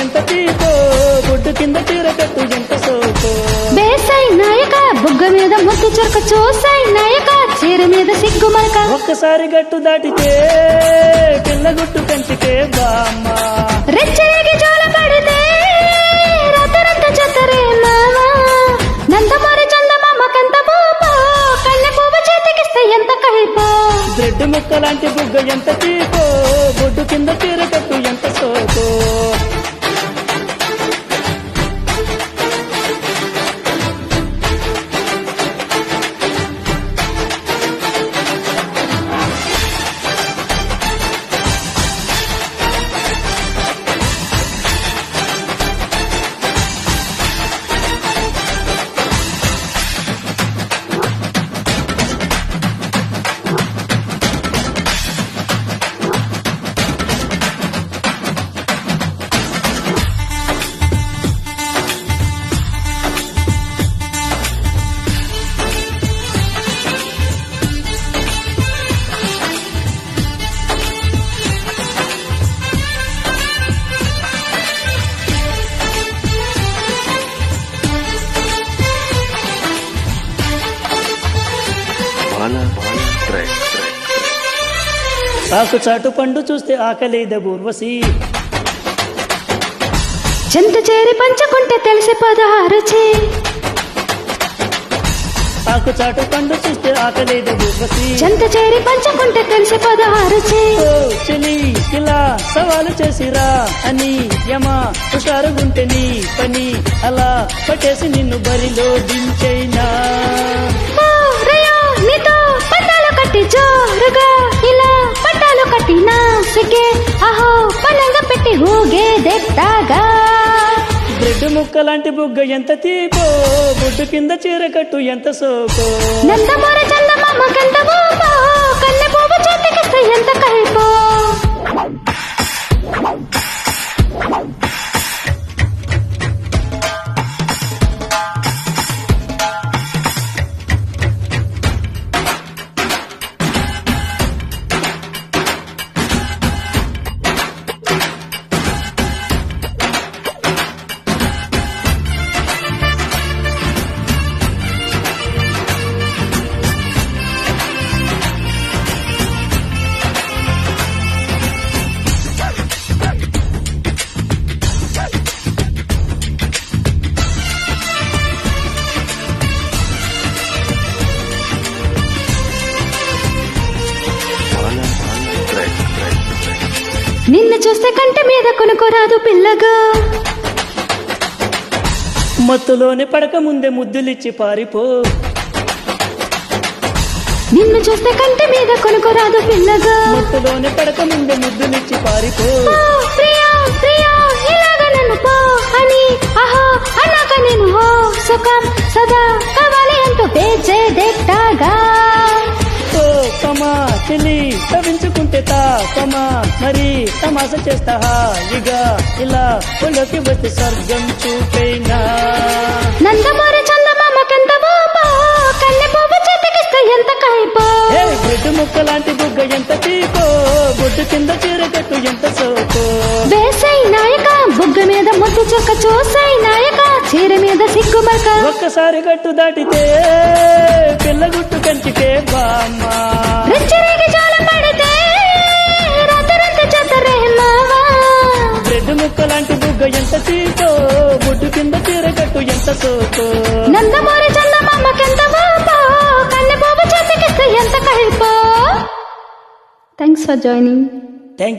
ఎంత తీపో బొడ్డు కింద చీర కట్టు ఎంత సోకో. బేసై నాయక బుగ్గ మీద ముద్దు చురక చూసాయి నాయక చీర మీద సిగ్గు మరక. ఒక్కసారి గట్టు దాటితే పిల్లగుట్టు కంచికే బామ్మ. రెచ్చరేగి జోల పడితే రాత్రంత చెత్తరే మావా. నందమూరి చందమామ కంత బూపో కన్నె పువ్వు చేతికిస్తే ఎంత కైపో. బ్రెడ్ ముక్కలాంటి బుగ్గ ఎంత తీపో బొడ్డు కింద చీర కట్టు ఎంత సోకో. ఆకు చాటు పండు చూస్తే ఆకలేద ఊర్వశి. చెంత చేరి పంచుకుంటే తెలిసిపోదా రుచి. ఆకు చాటు పండు చూస్తే ఆకలేద ఊర్వశి. చెంత చేరి పంచుకుంటే తెలిసిపోదా రుచి. ఓ చెలి ఇలా సవాలు చేసిరా అని యమా హుషారుగుంటే నీ పని అలా పట్టేసి నిన్ను బరిలో దించైనా. నీతో పట్టాలు కట్టి జోరుగా ఇలా పట్టాలు కట్టి నాసికే అహో పనంగా పెట్టి ఊగే దెత్తాగా. బ్రెడ్ ముక్కలాంటి బుగ్గ ఎంత తీపో బొడ్డు కింద చీర కట్టు ఎంత సోకో. నందమూరి చందమామ కంత బూపో కన్నె పువ్వు చేతికిస్తే ఎంత కైపో. నిన్ను చూస్తే కంటి మీద కొనుకోరాదు పిల్లగా. మత్తులోనే పడక ముందే ముద్దులిచ్చి పారిపో. నిన్ను చూస్తే కంటి మీద కొనుకోరాదు పిల్లగా. మత్తులోనే పడక ముందే ముద్దులిచ్చి పారిపో. ప్రియా ప్రియా ఇలాగ నన్ను పో అని ఆహో అన్నాక నేను హో సుఖం సదా కావాలి అంటూ పేచే దెట్టాగా. ఓ కమా చెలి తవించుకుంటే తా కమా మరి తమాష చేస్తా హాయిగా ఇలా ఒళ్ళోకి వచ్చి స్వర్గం చూపైనా. నందమూరి చందమామ కంత బూపో కన్నె పువ్వు చేతికిస్తే ఎంత కైపో. బ్రెడ్ ముక్కలాంటి బుగ్గ ఎంత తీపో బొడ్డు కింద చీర కట్టు ఎంత సోకో. వేసై నాయక బుగ్గ మీద ముద్దు చుక్క చూసాయి నాయక చీర మీద సిగ్గు మరక. ఒక్కసారి గట్టు దాటితే పిల్లగుట్టు కంచికే బామ్మ. రెచ్చరేగి జోల పడితే రాత్రంత చెత్తరే మావా. బ్రెడ్ ముక్కలాంటి బుగ్గ ఎంత తీపో బొడ్డు కింద చీర కట్టు ఎంత సోకో. నందమూరి చందమామ కంత బూపో కన్నె పువ్వు చేతికిస్తే ఎంత కైపో. Thanks for joining.